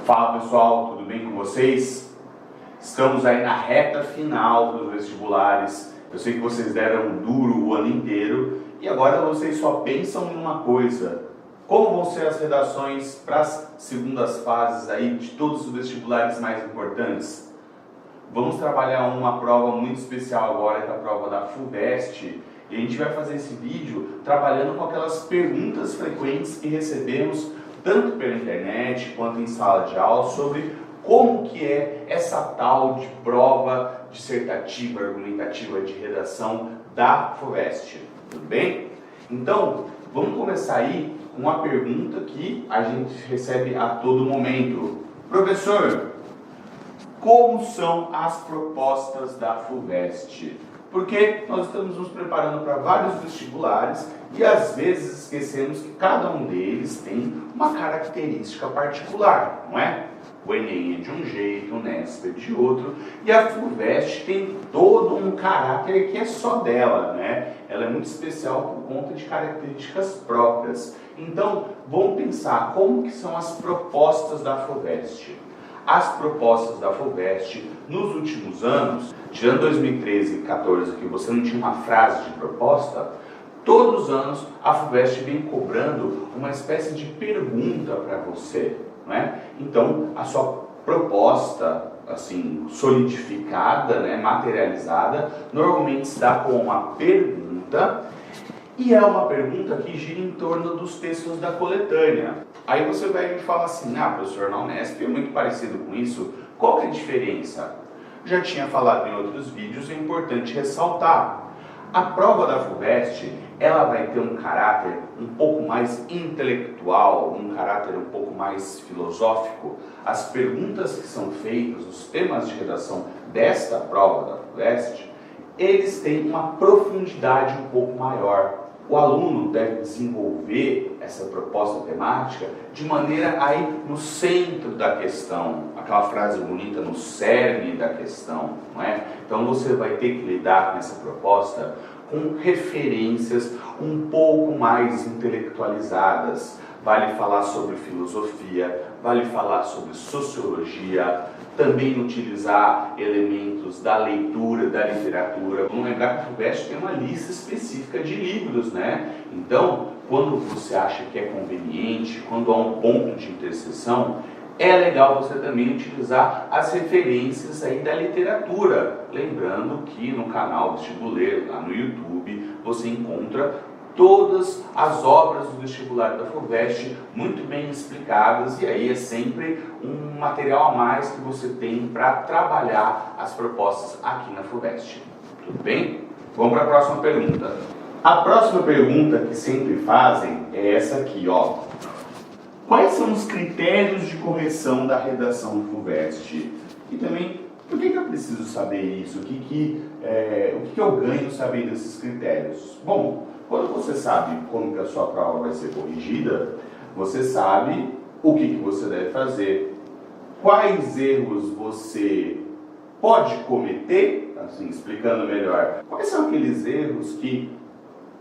Fala pessoal, tudo bem com vocês? Estamos aí na reta final dos vestibulares. Eu sei que vocês deram duro o ano inteiro e agora vocês só pensam em uma coisa: como vão ser as redações para as segundas fases aí de todos os vestibulares mais importantes? Vamos trabalhar uma prova muito especial agora, que é a prova da FUVEST, e a gente vai fazer esse vídeo trabalhando com aquelas perguntas frequentes que recebemos tanto pela internet quanto em sala de aula sobre como que é essa tal de prova dissertativa, argumentativa de redação da FUVEST. Tudo bem? Então, vamos começar aí com uma pergunta que a gente recebe a todo momento. Professor, como são as propostas da FUVEST? Porque nós estamos nos preparando para vários vestibulares e às vezes esquecemos que cada um deles tem uma característica particular, não é? O Enem é de um jeito, o Nesp é de outro, e a FUVEST tem todo um caráter que é só dela, né? Ela é muito especial por conta de características próprias. Então, vamos pensar como que são as propostas da FUVEST. As propostas da FUVEST nos últimos anos, tirando 2013 e 2014, que você não tinha uma frase de proposta, todos os anos a FUVEST vem cobrando uma espécie de pergunta para você, não é? Então, a sua proposta, assim, solidificada, né, materializada, normalmente se dá com uma pergunta, e é uma pergunta que gira em torno dos textos da coletânea. Aí você vai me falar assim: ah, professor, na Unesp é muito parecido com isso, qual que é a diferença? Já tinha falado em outros vídeos, é importante ressaltar. A prova da FUVEST, ela vai ter um caráter um pouco mais intelectual, um caráter um pouco mais filosófico. As perguntas que são feitas, os temas de redação desta prova da FUVEST, eles têm uma profundidade um pouco maior. O aluno deve desenvolver essa proposta temática de maneira a ir no centro da questão, aquela frase bonita, no cerne da questão, não é? Então você vai ter que lidar com essa proposta com referências um pouco mais intelectualizadas. Vale falar sobre filosofia, vale falar sobre sociologia, também utilizar elementos da leitura, da literatura. Vamos lembrar que a FUVEST tem uma lista específica de livros, né? Então, quando você acha que é conveniente, quando há um ponto de interseção, é legal você também utilizar as referências aí da literatura. Lembrando que no canal Vestibuleiro, lá no YouTube, você encontra todas as obras do vestibular da FUVEST muito bem explicadas, e aí é sempre um material a mais que você tem para trabalhar as propostas aqui na FUVEST. Tudo bem? Vamos para a próxima pergunta. A próxima pergunta que sempre fazem é essa aqui, ó. Quais são os critérios de correção da redação FUVEST? E também, por que eu preciso saber isso? O que eu ganho sabendo esses critérios? Bom, quando você sabe como que a sua prova vai ser corrigida, você sabe o que você deve fazer, quais erros você pode cometer, assim, explicando melhor, quais são aqueles erros que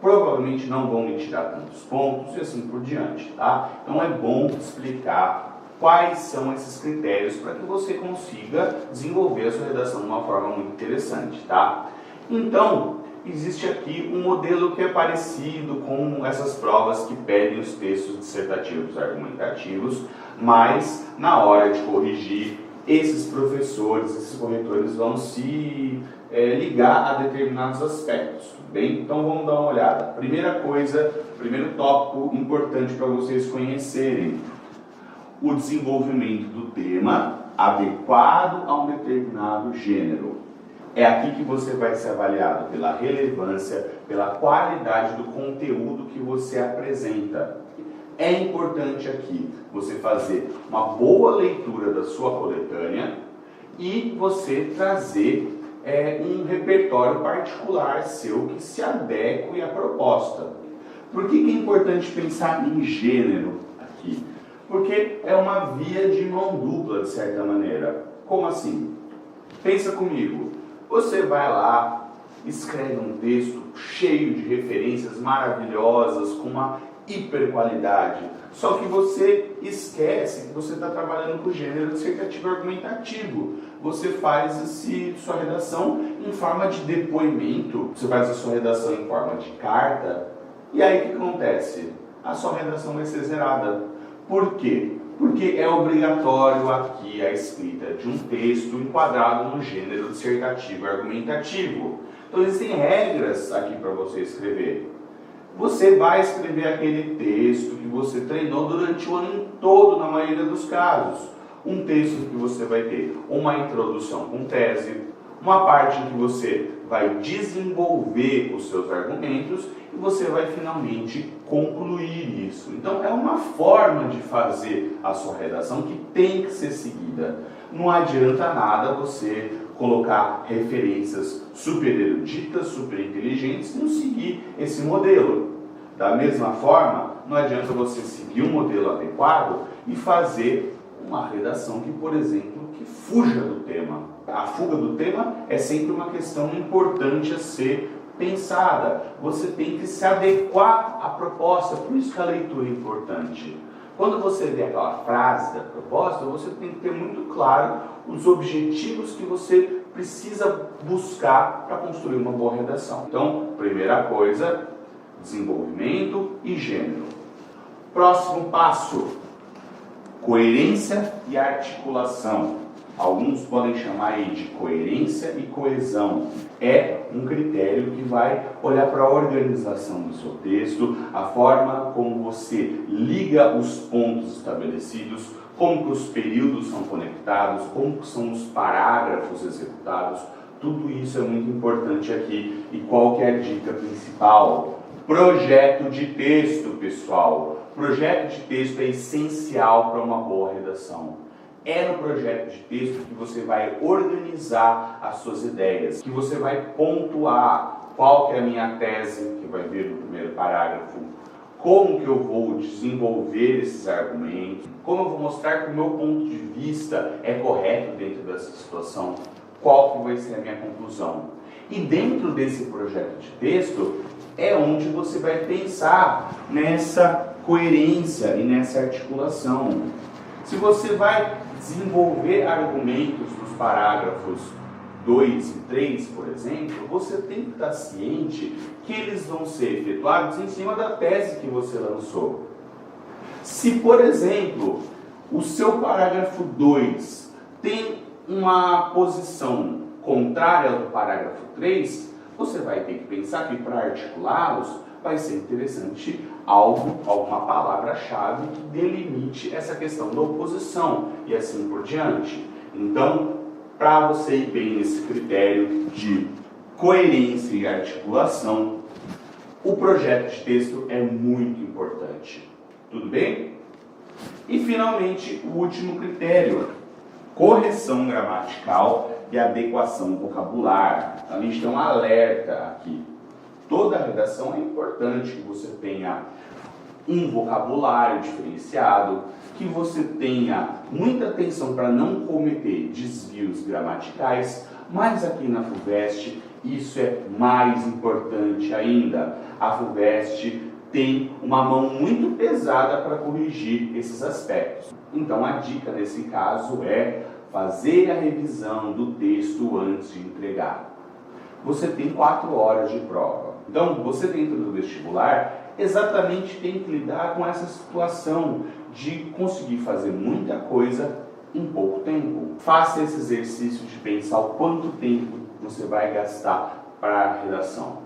provavelmente não vão lhe tirar tantos pontos e assim por diante, tá? Então é bom explicar quais são esses critérios para que você consiga desenvolver a sua redação de uma forma muito interessante, tá? Então, existe aqui um modelo que é parecido com essas provas que pedem os textos dissertativos argumentativos, mas na hora de corrigir, esses professores, esses corretores vão se ligar a determinados aspectos, bem? Então vamos dar uma olhada. Primeira coisa, primeiro tópico importante para vocês conhecerem: o desenvolvimento do tema adequado a um determinado gênero. É aqui que você vai ser avaliado pela relevância, pela qualidade do conteúdo que você apresenta. É importante aqui você fazer uma boa leitura da sua coletânea e você trazer um repertório particular seu que se adeque à proposta. Por que é importante pensar em gênero aqui? Porque é uma via de mão dupla, de certa maneira. Como assim? Pensa comigo. Você vai lá, escreve um texto cheio de referências maravilhosas, com uma hiperqualidade. Só que você esquece que você está trabalhando com gênero dissertativo argumentativo. Você faz sua redação em forma de depoimento, você faz a sua redação em forma de carta, e aí o que acontece? A sua redação vai ser zerada. Por quê? Porque é obrigatório aqui a escrita de um texto enquadrado no gênero dissertativo argumentativo. Então existem regras aqui para você escrever. Você vai escrever aquele texto que você treinou durante o ano todo, na maioria dos casos. Um texto que você vai ter uma introdução com tese, uma parte em que você vai desenvolver os seus argumentos e você vai finalmente concluir isso. Então é uma forma de fazer a sua redação que tem que ser seguida. Não adianta nada você colocar referências super eruditas, super inteligentes e não seguir esse modelo. Da mesma forma, não adianta você seguir um modelo adequado e fazer uma redação que, por exemplo, que fuja do tema. A fuga do tema é sempre uma questão importante a ser pensada. Você tem que se adequar à proposta, por isso que a leitura é importante. Quando você vê aquela frase da proposta, você tem que ter muito claro os objetivos que você precisa buscar para construir uma boa redação. Então, primeira coisa, desenvolvimento e gênero. Próximo passo, coerência e articulação. Alguns podem chamar aí de coerência e coesão. É um critério que vai olhar para a organização do seu texto, a forma como você liga os pontos estabelecidos, como que os períodos são conectados, como que são os parágrafos executados. Tudo isso é muito importante aqui. E qual que é a dica principal? Projeto de texto, pessoal. Projeto de texto é essencial para uma boa redação. É no projeto de texto que você vai organizar as suas ideias, que você vai pontuar qual que é a minha tese, que vai vir no primeiro parágrafo, como que eu vou desenvolver esses argumentos, como eu vou mostrar que o meu ponto de vista é correto dentro dessa situação, qual que vai ser a minha conclusão. E dentro desse projeto de texto é onde você vai pensar nessa coerência e nessa articulação. Se você vai desenvolver argumentos nos parágrafos 2 e 3, por exemplo, você tem que estar ciente que eles vão ser efetuados em cima da tese que você lançou. Se, por exemplo, o seu parágrafo 2 tem uma posição contrária ao do parágrafo 3, você vai ter que pensar que para articulá-los vai ser interessante alguma palavra-chave que delimite essa questão da oposição e assim por diante. Então, para você ir bem nesse critério de coerência e articulação, o projeto de texto é muito importante. Tudo bem? E finalmente, o último critério, correção gramatical e adequação vocabular. A gente tem um alerta aqui. Toda redação é importante que você tenha um vocabulário diferenciado, que você tenha muita atenção para não cometer desvios gramaticais, mas aqui na FUVEST isso é mais importante ainda. A FUVEST tem uma mão muito pesada para corrigir esses aspectos. Então a dica nesse caso é fazer a revisão do texto antes de entregar. Você tem 4 horas de prova. Então, você dentro do vestibular, exatamente tem que lidar com essa situação de conseguir fazer muita coisa em pouco tempo. Faça esse exercício de pensar o quanto tempo você vai gastar para a redação.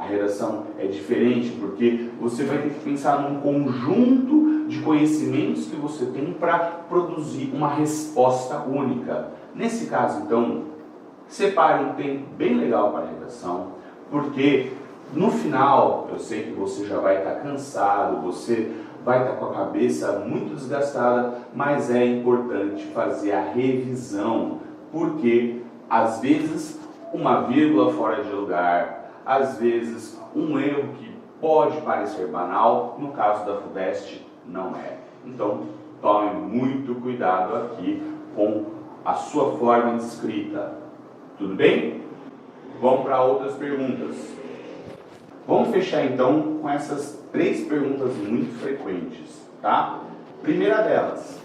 A redação é diferente porque você vai ter que pensar num conjunto de conhecimentos que você tem para produzir uma resposta única. Nesse caso, então, separe um tempo bem legal para a redação, porque no final, eu sei que você já vai estar cansado, você vai estar com a cabeça muito desgastada, mas é importante fazer a revisão, porque às vezes uma vírgula fora de lugar, às vezes um erro que pode parecer banal, no caso da FUVEST não é. Então tome muito cuidado aqui com a sua forma de escrita. Tudo bem? Vamos para outras perguntas. Vamos fechar então com essas 3 perguntas muito frequentes, tá? Primeira delas,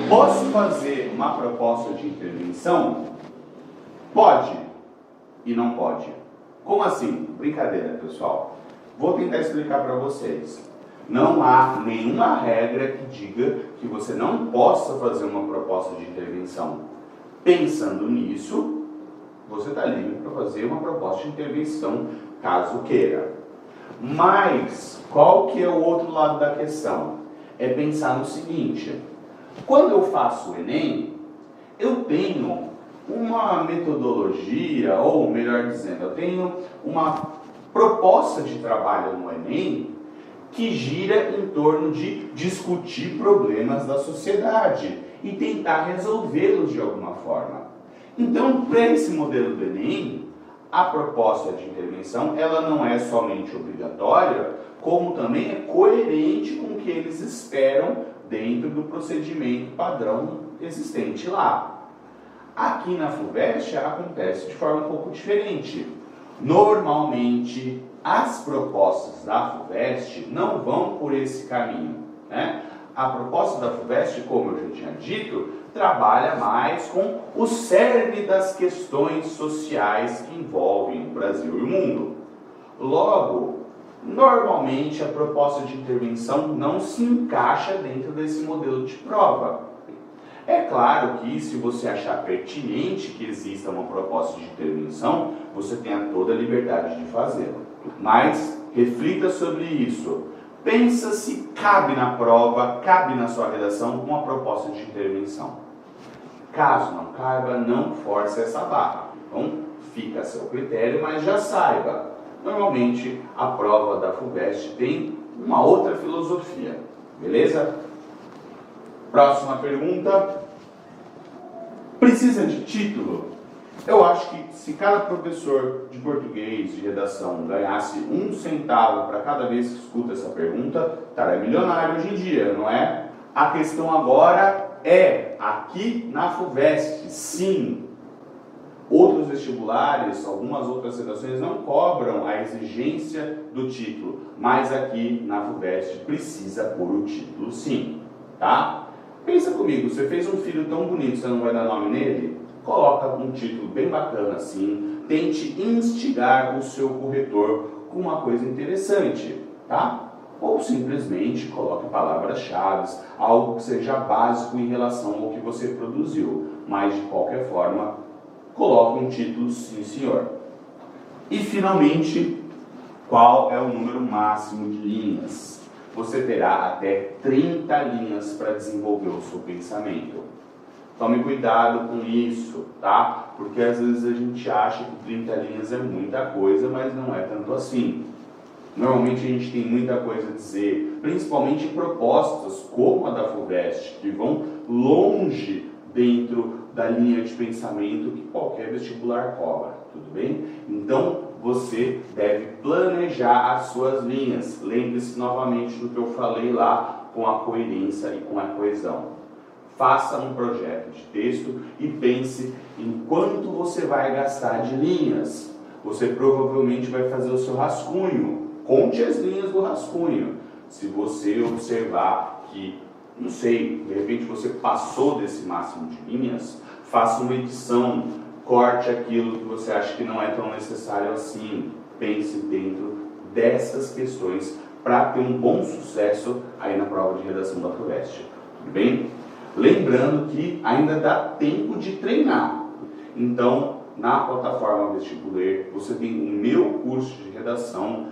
posso fazer uma proposta de intervenção? Pode e não pode. Como assim? Brincadeira, pessoal. Vou tentar explicar para vocês. Não há nenhuma regra que diga que você não possa fazer uma proposta de intervenção. Pensando nisso, você está livre para fazer uma proposta de intervenção, caso queira. Mas, qual que é o outro lado da questão? É pensar no seguinte: quando eu faço o Enem, eu tenho uma metodologia, ou melhor dizendo, eu tenho uma proposta de trabalho no Enem que gira em torno de discutir problemas da sociedade e tentar resolvê-los de alguma forma. Então, para esse modelo do Enem, a proposta de intervenção, ela não é somente obrigatória, como também é coerente com o que eles esperam dentro do procedimento padrão existente lá. Aqui na FUVEST acontece de forma um pouco diferente. Normalmente, as propostas da FUVEST não vão por esse caminho, né? A proposta da FUVEST, como eu já tinha dito, trabalha mais com o cerne das questões sociais que envolvem o Brasil e o mundo. Logo, normalmente a proposta de intervenção não se encaixa dentro desse modelo de prova. É claro que, se você achar pertinente que exista uma proposta de intervenção, você tenha toda a liberdade de fazê-la. Mas reflita sobre isso. Pensa se cabe na prova, cabe na sua redação uma proposta de intervenção. Caso não caiba, não force essa barra. Então, fica a seu critério, mas já saiba. Normalmente, a prova da FUVEST tem uma outra filosofia. Beleza? Próxima pergunta. Precisa de título? Eu acho que se cada professor de português, de redação, ganhasse 1 centavo para cada vez que escuta essa pergunta, estaria milionário hoje em dia, não é? A questão agora é, aqui na FUVEST, sim, outros vestibulares, algumas outras redações não cobram a exigência do título, mas aqui na FUVEST precisa pôr o título sim, tá? Pensa comigo, você fez um filho tão bonito, você não vai dar nome nele? Coloca um título bem bacana assim, tente instigar o seu corretor com uma coisa interessante, tá? Ou simplesmente coloque palavras-chave, algo que seja básico em relação ao que você produziu, mas de qualquer forma, coloque um título sim, senhor. E finalmente, qual é o número máximo de linhas? Você terá até 30 linhas para desenvolver o seu pensamento. Tome cuidado com isso, tá? Porque às vezes a gente acha que 30 linhas é muita coisa, mas não é tanto assim. Normalmente a gente tem muita coisa a dizer, principalmente em propostas como a da FUVEST, que vão longe dentro da linha de pensamento que qualquer vestibular cobra, tudo bem? Então, você deve planejar as suas linhas. Lembre-se novamente do que eu falei lá com a coerência e com a coesão. Faça um projeto de texto e pense em quanto você vai gastar de linhas. Você provavelmente vai fazer o seu rascunho. Conte as linhas do rascunho. Se você observar que, não sei, de repente você passou desse máximo de linhas, faça uma edição, corte aquilo que você acha que não é tão necessário assim. Pense dentro dessas questões para ter um bom sucesso aí na prova de redação da FUVEST. Tudo bem? Lembrando que ainda dá tempo de treinar. Então, na plataforma Vestibular, você tem o meu curso de redação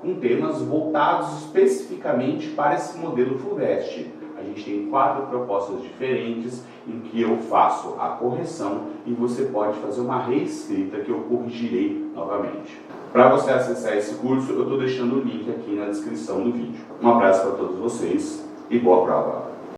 com temas voltados especificamente para esse modelo FUVEST. A gente tem 4 propostas diferentes em que eu faço a correção e você pode fazer uma reescrita que eu corrigirei novamente. Para você acessar esse curso, eu estou deixando o link aqui na descrição do vídeo. Um abraço para todos vocês e boa prova!